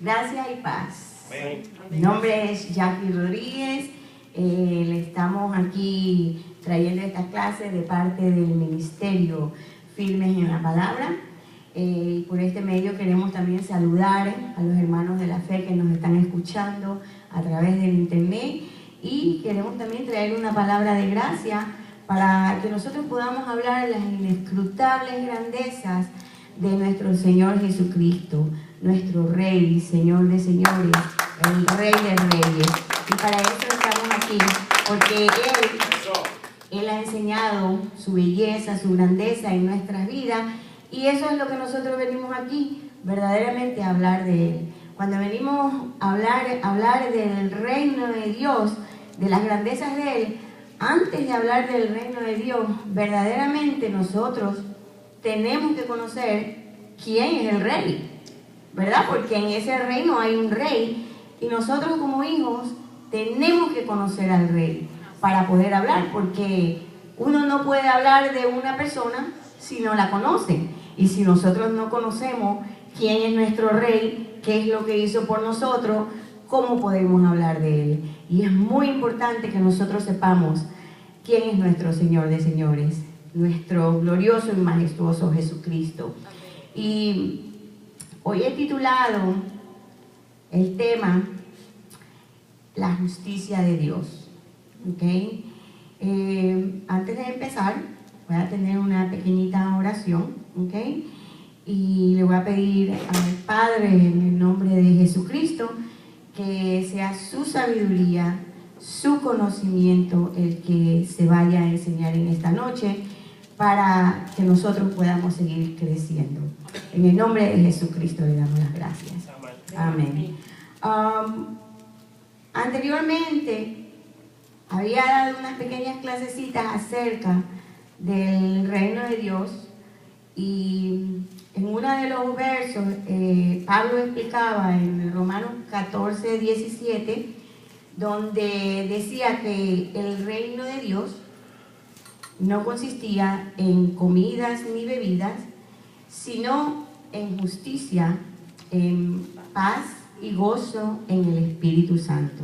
Gracia y paz. Mi nombre es Jackie Rodríguez. Le estamos aquí trayendo esta clase de parte del Ministerio Firmes en la Palabra. Por este medio queremos también saludar a los hermanos de la fe que nos están escuchando a través del internet, y queremos también traer una palabra de gracia para que nosotros podamos hablar de las inescrutables grandezas de nuestro Señor Jesucristo, nuestro Rey, Señor de señores, el Rey de reyes. Y para eso estamos aquí, porque Él ha enseñado su belleza, su grandeza en nuestras vidas, y eso es lo que nosotros venimos aquí, verdaderamente a hablar de Él. Cuando venimos a hablar del reino de Dios, de las grandezas de Él, antes de hablar del reino de Dios, verdaderamente nosotros tenemos que conocer quién es el rey, ¿verdad? Porque en ese reino hay un rey, y nosotros como hijos tenemos que conocer al rey para poder hablar, porque uno no puede hablar de una persona si no la conoce. Y si nosotros no conocemos quién es nuestro rey, qué es lo que hizo por nosotros, ¿cómo podemos hablar de él? Y es muy importante que nosotros sepamos quién es nuestro Señor de señores, nuestro glorioso y majestuoso Jesucristo. Y hoy he titulado el tema La justicia de Dios. ¿Okay? Antes de empezar, voy a tener una pequeñita oración, ¿okay? Y le voy a pedir al Padre, en el nombre de Jesucristo, que sea su sabiduría, su conocimiento el que se vaya a enseñar en esta noche, para que nosotros podamos seguir creciendo. En el nombre de Jesucristo le damos las gracias. Amén. Anteriormente había dado unas pequeñas clasecitas acerca del reino de Dios, y en uno de los versos Pablo explicaba en Romanos 14:17, donde decía que el reino de Dios no consistía en comidas ni bebidas, sino en justicia, en paz y gozo en el Espíritu Santo.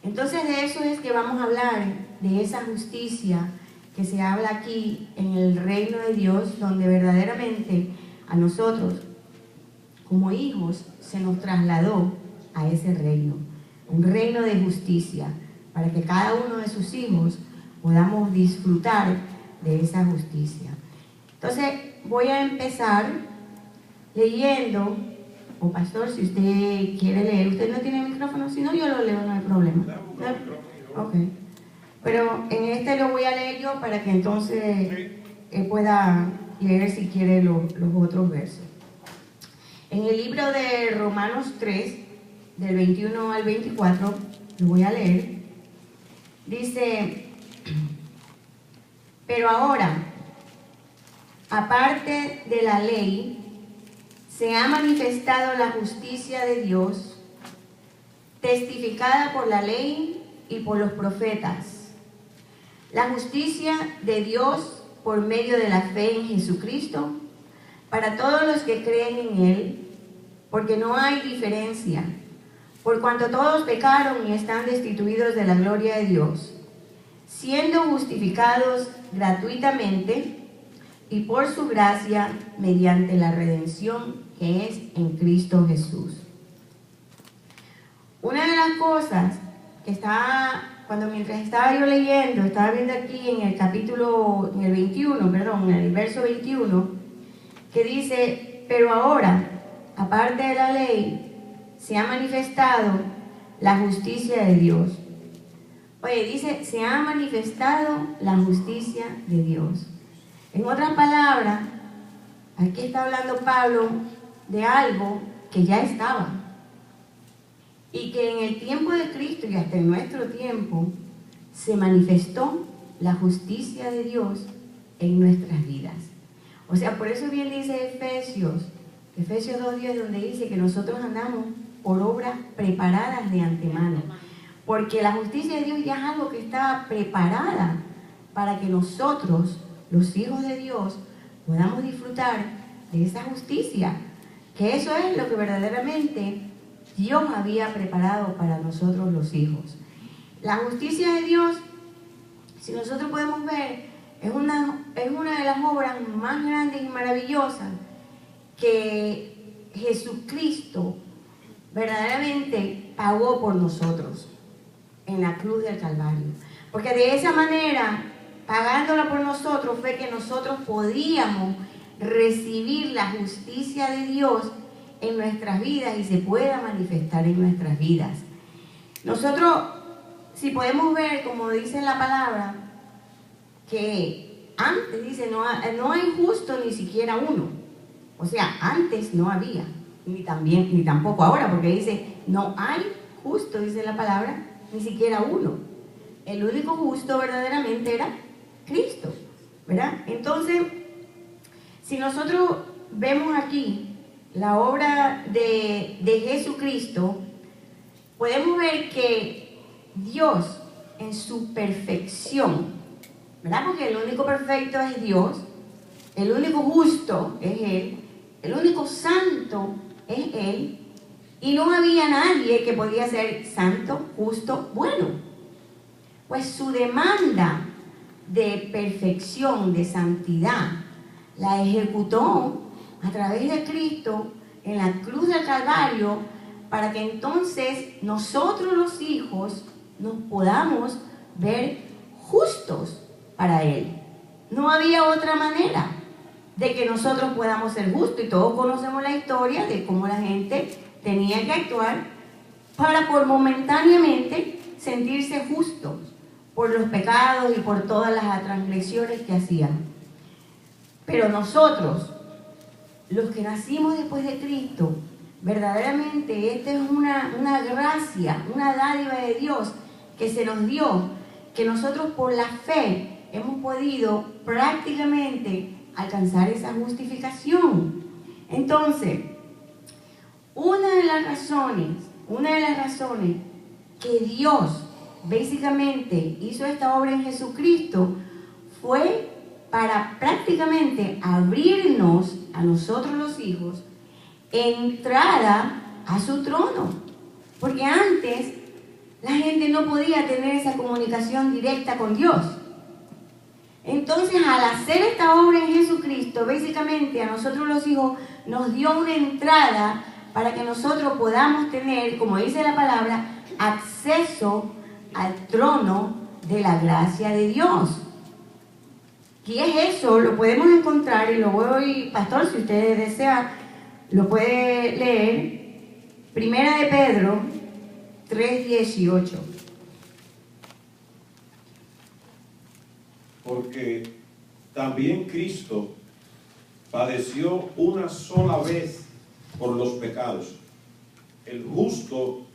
Entonces de eso es que vamos a hablar, de esa justicia que se habla aquí en el reino de Dios, donde verdaderamente a nosotros como hijos se nos trasladó a ese reino, un reino de justicia, para que cada uno de sus hijos podamos disfrutar de esa justicia. Entonces voy a empezar leyendo, o pastor, si usted quiere leer, usted no tiene micrófono, si no yo lo leo, no hay problema. Ok. Pero en este lo voy a leer yo para que entonces él pueda leer si quiere los otros versos. En el libro de Romanos 3, del 21 al 24, lo voy a leer. Dice: pero ahora, aparte de la ley, se ha manifestado la justicia de Dios, testificada por la ley y por los profetas. La justicia de Dios por medio de la fe en Jesucristo, para todos los que creen en Él, porque no hay diferencia, por cuanto todos pecaron y están destituidos de la gloria de Dios, siendo justificados gratuitamente y por su gracia mediante la redención que es en Cristo Jesús. Una de las cosas que mientras estaba yo leyendo, estaba viendo aquí en el verso 21, que dice: pero ahora, aparte de la ley, se ha manifestado la justicia de Dios. Oye, dice, se ha manifestado la justicia de Dios. En otras palabras, aquí está hablando Pablo de algo que ya estaba, y que en el tiempo de Cristo y hasta en nuestro tiempo se manifestó la justicia de Dios en nuestras vidas. O sea, por eso bien dice Efesios 2:10, donde dice que nosotros andamos por obras preparadas de antemano, porque la justicia de Dios ya es algo que está preparada para que nosotros, los hijos de Dios, podamos disfrutar de esa justicia. que eso es lo que verdaderamente Dios había preparado para nosotros los hijos. La justicia de Dios, si nosotros podemos ver, es una de las obras más grandes y maravillosas que Jesucristo verdaderamente pagó por nosotros en la cruz del Calvario. Porque de esa manera, pagándola por nosotros, fue que nosotros podíamos recibir la justicia de Dios en nuestras vidas y se pueda manifestar en nuestras vidas. Nosotros, si podemos ver, como dice la palabra, que antes dice, no hay justo ni siquiera uno. O sea, antes no había, ni tampoco ahora, porque dice, no hay justo, dice la palabra, ni siquiera uno. El único justo verdaderamente era Cristo, ¿verdad? Entonces, si nosotros vemos aquí la obra de Jesucristo, podemos ver que Dios en su perfección, ¿verdad? Porque el único perfecto es Dios, el único justo es Él, el único santo es Él, y no había nadie que podía ser santo, justo, bueno. Pues su demanda de perfección, de santidad, la ejecutó a través de Cristo en la cruz del Calvario, para que entonces nosotros los hijos nos podamos ver justos para Él. No había otra manera de que nosotros podamos ser justos, y todos conocemos la historia de cómo la gente tenía que actuar para por momentáneamente sentirse justos por los pecados y por todas las transgresiones que hacían. Pero nosotros, los que nacimos después de Cristo, verdaderamente esta es una gracia, una dádiva de Dios que se nos dio, que nosotros por la fe hemos podido prácticamente alcanzar esa justificación. Entonces, una de las razones que Dios básicamente hizo esta obra en Jesucristo fue para prácticamente abrirnos a nosotros los hijos entrada a su trono. Porque antes la gente no podía tener esa comunicación directa con Dios. Entonces, al hacer esta obra en Jesucristo, básicamente a nosotros los hijos nos dio una entrada para que nosotros podamos tener, como dice la palabra, acceso al trono de la gracia de Dios. ¿Qué es eso? Lo podemos encontrar, y lo voy, pastor, si usted desea, lo puede leer. Primera de Pedro 3:18. Porque también Cristo padeció una sola vez por los pecados, el justo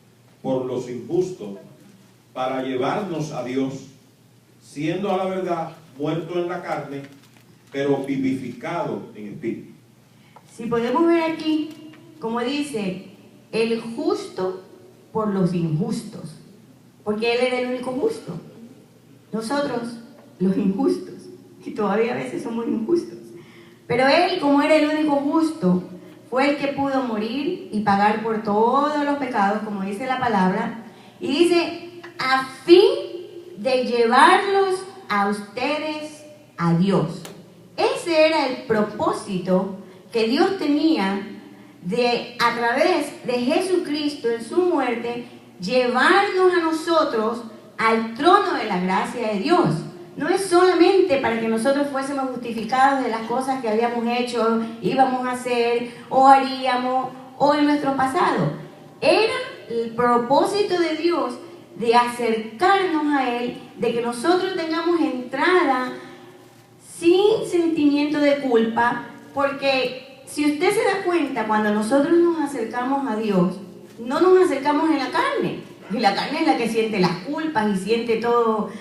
por los injustos, para llevarnos a Dios, siendo a la verdad muerto en la carne, pero vivificado en espíritu. Si podemos ver aquí, como dice, el justo por los injustos, porque Él era el único justo. Nosotros, los injustos, y todavía a veces somos injustos. Pero Él, como era el único justo, fue el que pudo morir y pagar por todos los pecados, como dice la palabra, y dice, a fin de llevarlos a ustedes a Dios. Ese era el propósito que Dios tenía de, a través de Jesucristo en su muerte, llevarnos a nosotros al trono de la gracia de Dios. No es solamente para que nosotros fuésemos justificados de las cosas que habíamos hecho, íbamos a hacer o haríamos o en nuestro pasado. Era el propósito de Dios de acercarnos a Él, de que nosotros tengamos entrada sin sentimiento de culpa, porque si usted se da cuenta, cuando nosotros nos acercamos a Dios, no nos acercamos en la carne, y la carne es la que siente las culpas y siente todos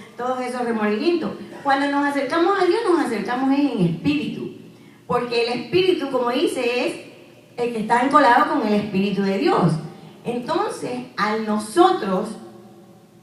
esos remordimientos. Cuando nos acercamos a Dios, nos acercamos en espíritu, porque el espíritu, como dice, es el que está encolado con el espíritu de Dios. Entonces, al nosotros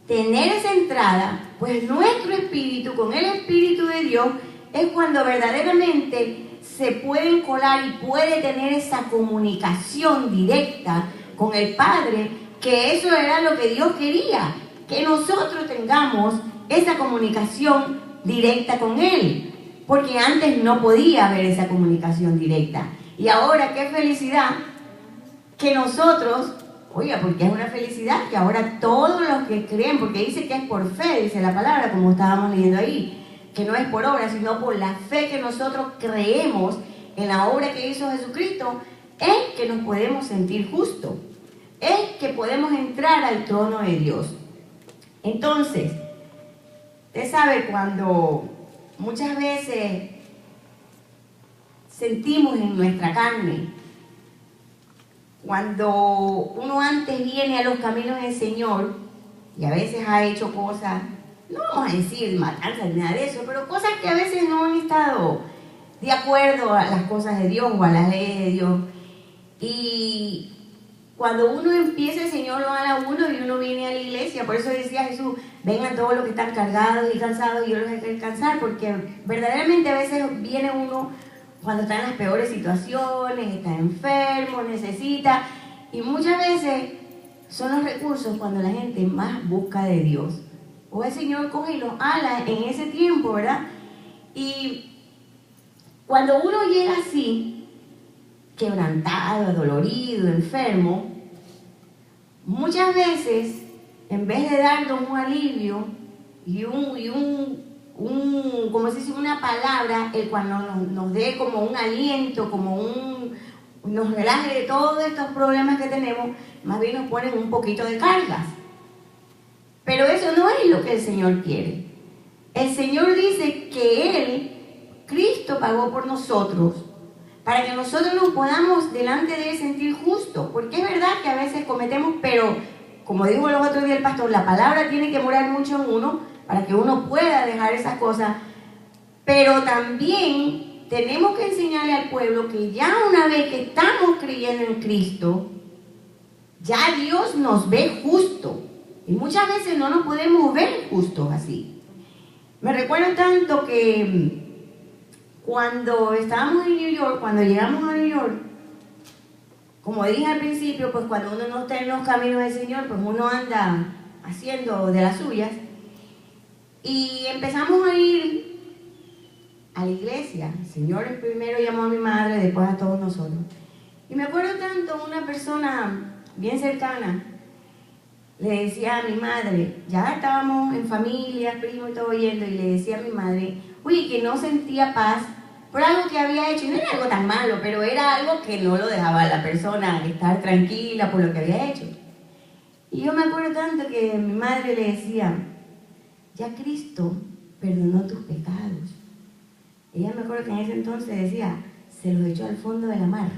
tener esa entrada, pues nuestro espíritu con el espíritu de Dios es cuando verdaderamente se pueden colar y puede tener esa comunicación directa con el Padre, que eso era lo que Dios quería, que nosotros tengamos esa comunicación directa con Él, porque antes no podía haber esa comunicación directa. Y ahora, qué felicidad que nosotros, oiga, porque es una felicidad que ahora todos los que creen, porque dice que es por fe, dice la palabra, como estábamos leyendo ahí, que no es por obra, sino por la fe que nosotros creemos en la obra que hizo Jesucristo, es que nos podemos sentir justos, es que podemos entrar al trono de Dios. Entonces, usted sabe, cuando muchas veces sentimos en nuestra carne, cuando uno antes viene a los caminos del Señor y a veces ha hecho cosas, no vamos a decir matanzas ni nada de eso, pero cosas que a veces no han estado de acuerdo a las cosas de Dios o a las leyes de Dios. Y cuando uno empieza, el Señor lo habla a uno y uno viene a la iglesia. Por eso decía Jesús, vengan todos los que están cargados y cansados y yo los voy a descansar, porque verdaderamente a veces viene uno cuando está en las peores situaciones, está enfermo, necesita, y muchas veces son los recursos cuando la gente más busca de Dios. O el Señor coge y los ala en ese tiempo, ¿verdad? Y cuando uno llega así, quebrantado, adolorido, enfermo, muchas veces, en vez de darnos un alivio y como se dice, una palabra, el cual nos dé como un aliento, nos relaje de todos estos problemas que tenemos, más bien nos ponen un poquito de cargas. Pero eso no es lo que el Señor quiere. El Señor dice que Él, Cristo, pagó por nosotros, para que nosotros nos podamos delante de Él sentir justos. Porque es verdad que a veces cometemos, pero como dijo el otro día el pastor, la palabra tiene que morar mucho en uno para que uno pueda dejar esas cosas. Pero también tenemos que enseñarle al pueblo que ya una vez que estamos creyendo en Cristo, ya Dios nos ve justo. Y muchas veces no nos podemos ver justos así. Me recuerdo tanto que cuando estábamos en New York, cuando llegamos a New York, como dije al principio, pues cuando uno no está en los caminos del Señor, pues uno anda haciendo de las suyas. Y empezamos a ir a la iglesia. El Señor primero llamó a mi madre, después a todos nosotros. Y me acuerdo tanto, una persona bien cercana le decía a mi madre, ya estábamos en familia, primo y todo yendo, y le decía a mi madre, uy, que no sentía paz por algo que había hecho. No era algo tan malo, pero era algo que no lo dejaba a la persona estar tranquila por lo que había hecho. Y yo me acuerdo tanto que mi madre le decía, ya Cristo perdonó tus pecados. Ella me acuerdo que en ese entonces decía, se los echó al fondo de la mar.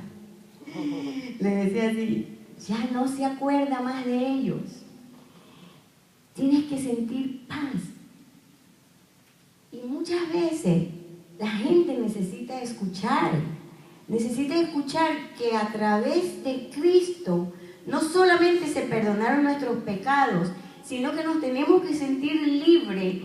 Le decía así, ya no se acuerda más de ellos. Tienes que sentir paz. Y muchas veces la gente necesita escuchar que a través de Cristo no solamente se perdonaron nuestros pecados, sino que nos tenemos que sentir libres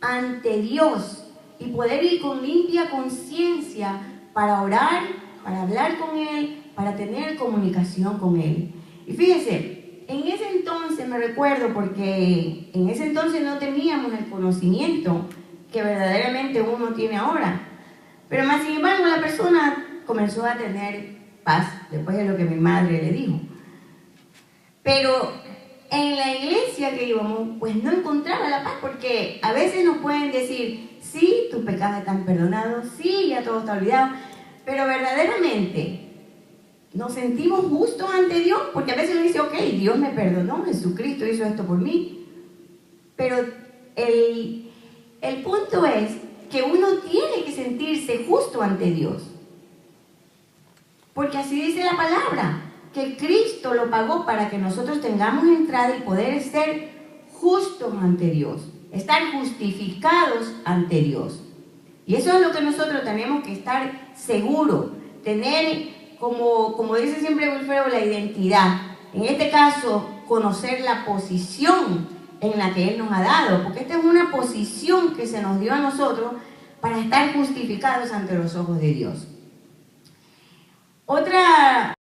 ante Dios y poder ir con limpia conciencia para orar, para hablar con Él, para tener comunicación con Él. Y fíjese, en ese entonces me recuerdo, porque en ese entonces no teníamos el conocimiento que verdaderamente uno tiene ahora. Pero más sin embargo la persona comenzó a tener paz después de lo que mi madre le dijo. Pero en la iglesia que íbamos, pues no encontraba la paz, porque a veces nos pueden decir, sí, tus pecados están perdonados, sí, ya todo está olvidado, pero verdaderamente nos sentimos justos ante Dios, porque a veces uno dice, ok, Dios me perdonó, Jesucristo hizo esto por mí, pero el punto es que uno tiene que sentirse justo ante Dios, porque así dice la palabra, que Cristo lo pagó para que nosotros tengamos entrada y poder ser justos ante Dios, estar justificados ante Dios. Y eso es lo que nosotros tenemos que estar seguros, tener, como dice siempre Wilfredo, la identidad. En este caso, conocer la posición en la que Él nos ha dado, porque esta es una posición que se nos dio a nosotros para estar justificados ante los ojos de Dios. Otra